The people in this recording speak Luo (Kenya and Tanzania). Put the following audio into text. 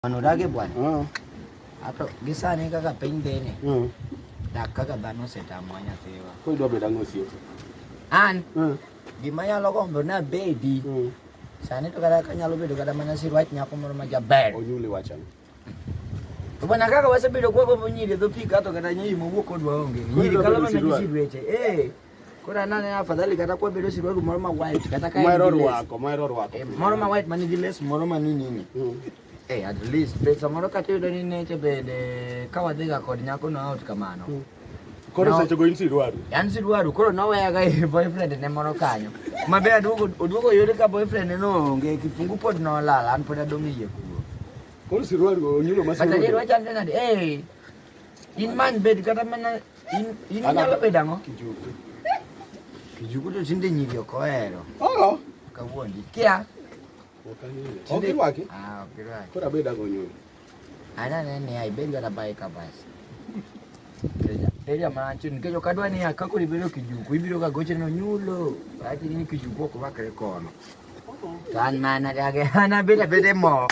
Manurage bwana. Ato gisani kaka pendene. Kaka bano seta mwanya sewa. Ko do be dango sio. An. Gimanya logo mbona baby. Sani to kada kanyalo bedo kada mana sirwach nyako moro ma jaber. Onyule wachana. To bwana kaka wasebedo kwa bobo nyiri do pika to kada nyi mo wuok odwa onge. Nyiri kala mana sirweche. Kora nane afadhali kata kwa bedo sirwaru moro ma white kata kai. Mairo wako. Moro ma white mani giles moro ma nini. At least pesa moro kata yudo ni neche bede kawa dhiga kod nyako no out kamano. Koro seche go insi dwaru. Yan si dwaru koro noweya ga boyfriend ne moro kanyo. Mabe oduogo yode ka boyfriend no onge kifungu pod no lala an pod adong iye kuo. Koro si dwaru onyulo masiro. Kata jero chande nade in man bed kata mana in nyalo bedango. Kijuku to tinde nyiri okoero. Kawuondi kia. Okay wake. Okay wake. Kora beda gonyo. Ana nene ai bed gata bai kabasi. Eja mancho nikejo kadwa ni akako libero kijuku ibiro ka goche no nyulo. Ati ni kijuku ko bakre kono. Tan mana dage ana beda mo.